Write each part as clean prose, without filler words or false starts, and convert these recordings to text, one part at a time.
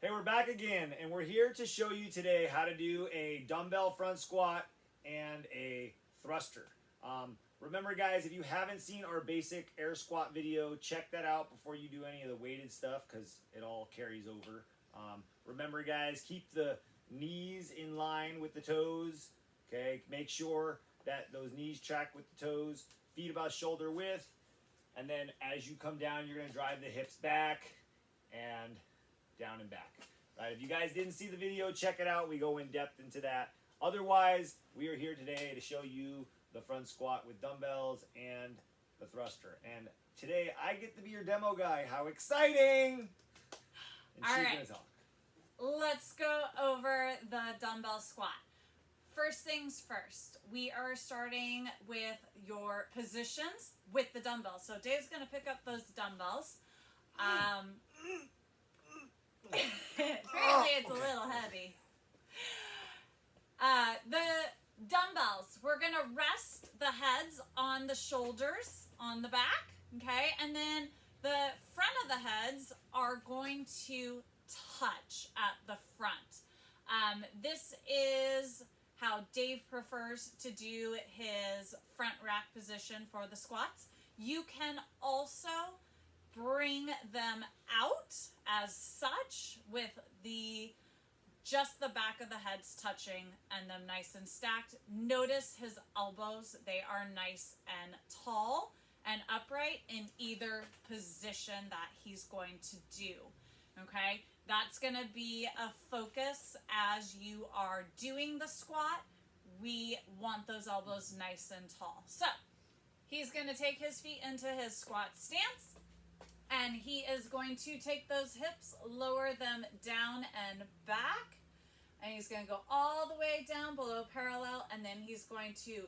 Hey, we're back again, and we're here to show you today how to do a dumbbell front squat and a thruster. Remember, guys, if you haven't seen our basic air squat video, check that out before you do any of the weighted stuff because it all carries over. Remember, guys, keep the knees in line with the toes. Okay, make sure that those knees track with the toes, feet about shoulder width, and then as you come down, you're going to drive the hips back and down and back. Right? If you guys didn't see the video, check it out. We go in depth into that. Otherwise, we are here today to show you the front squat with dumbbells and the thruster. And today I get to be your demo guy. How exciting! And All she's right. going to talk. Let's go over the dumbbell squat. First things first, we are starting with your positions with the dumbbells. So Dave's going to pick up those dumbbells. Apparently it's a little heavy. The dumbbells, we're going to rest the heads on the shoulders on the back, okay? And then the front of the heads are going to touch at the front. This is how Dave prefers to do his front rack position for the squats. You can also bring them out as such with just the back of the heads touching and them nice and stacked. Notice his elbows, they are nice and tall and upright in either position that he's going to do. Okay, that's going to be a focus as you are doing the squat. We want those elbows nice and tall. So he's going to take his feet into his squat stance. And he is going to take those hips, lower them down and back. And he's going to go all the way down below parallel. And then he's going to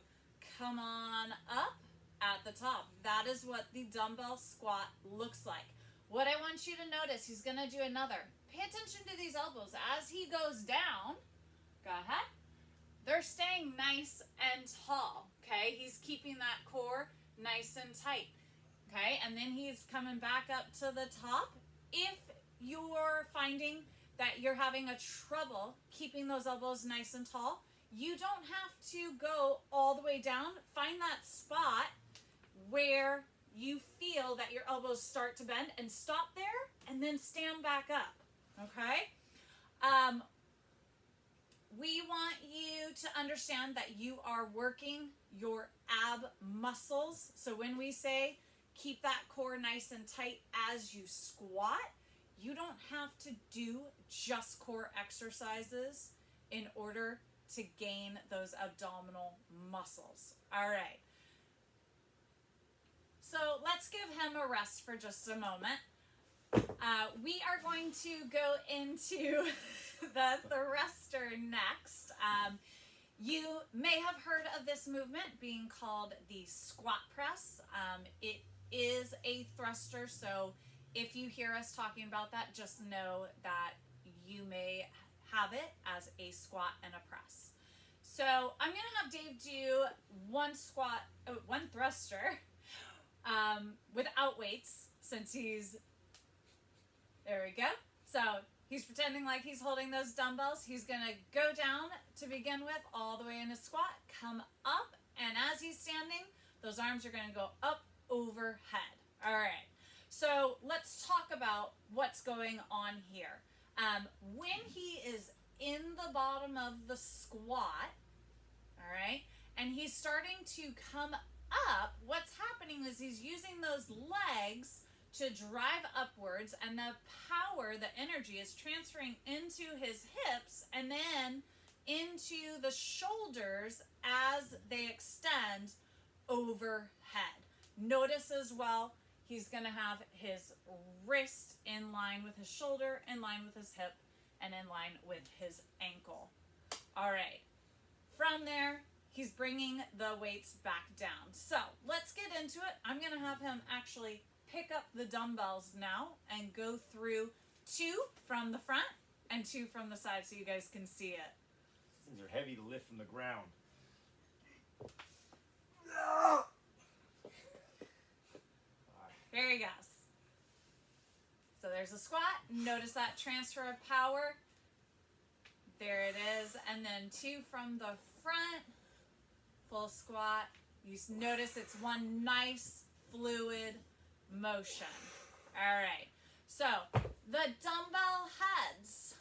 come on up at the top. That is what the dumbbell squat looks like. What I want you to notice, he's going to do another. Pay attention to these elbows. As he goes down, go ahead. They're staying nice and tall. Okay, he's keeping that core nice and tight. Okay, and then he's coming back up to the top. If you're finding that you're having a trouble keeping those elbows nice and tall, you don't have to go all the way down. Find that spot where you feel that your elbows start to bend and stop there and then stand back up. Okay? We want you to understand that you are working your ab muscles. So when we say keep that core nice and tight as you squat, you don't have to do just core exercises in order to gain those abdominal muscles. All right. So let's give him a rest for just a moment. We are going to go into the thruster next. You may have heard of this movement being called the squat press. It is a thruster, so if you hear us talking about that, just know that you may have it as a squat and a press. So I'm going to have Dave do one thruster without weights, since there we go. So he's pretending like he's holding those dumbbells. He's going to go down to begin with, all the way in a squat, come up, and as he's standing, those arms are going to go up overhead. All right. So let's talk about what's going on here. When he is in the bottom of the squat, all right, and he's starting to come up, what's happening is he's using those legs to drive upwards, and the power, the energy is transferring into his hips and then into the shoulders as they extend overhead. Notice as well, he's going to have his wrist in line with his shoulder, in line with his hip, and in line with his ankle. All right. From there, he's bringing the weights back down. So let's get into it. I'm going to have him actually pick up the dumbbells now and go through 2 from the front and 2 from the side so you guys can see it. These things are heavy to lift from the ground. Here he goes. So there's a squat. Notice that transfer of power. There it is. And then 2 from the front. Full squat. You notice it's one nice fluid motion. All right. So the dumbbell heads.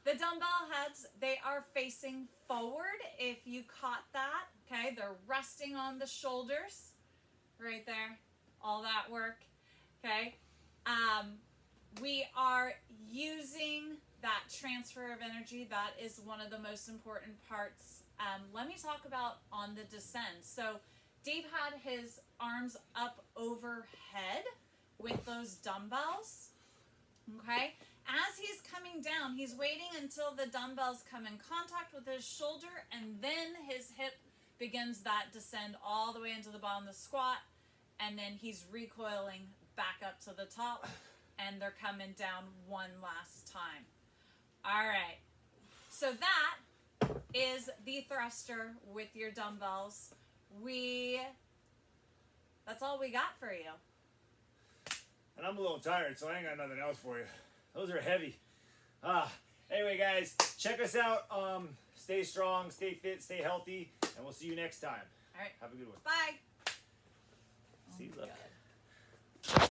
The dumbbell heads, they are facing forward if you caught that. Okay, they're resting on the shoulders. Right there. All that work. Okay. We are using that transfer of energy. That is one of the most important parts. Let me talk about on the descent. So Dave had his arms up overhead with those dumbbells. Okay. As he's coming down, he's waiting until the dumbbells come in contact with his shoulder, and then his hip begins that descend all the way into the bottom of the squat, and then he's recoiling back up to the top, and they're coming down one last time. All right. So that is the thruster with your dumbbells. That's all we got for you. And I'm a little tired, so I ain't got nothing else for you. Those are heavy. Anyway, guys, check us out. Stay strong, stay fit, stay healthy, and we'll see you next time. All right. Have a good one. Bye. See you, look.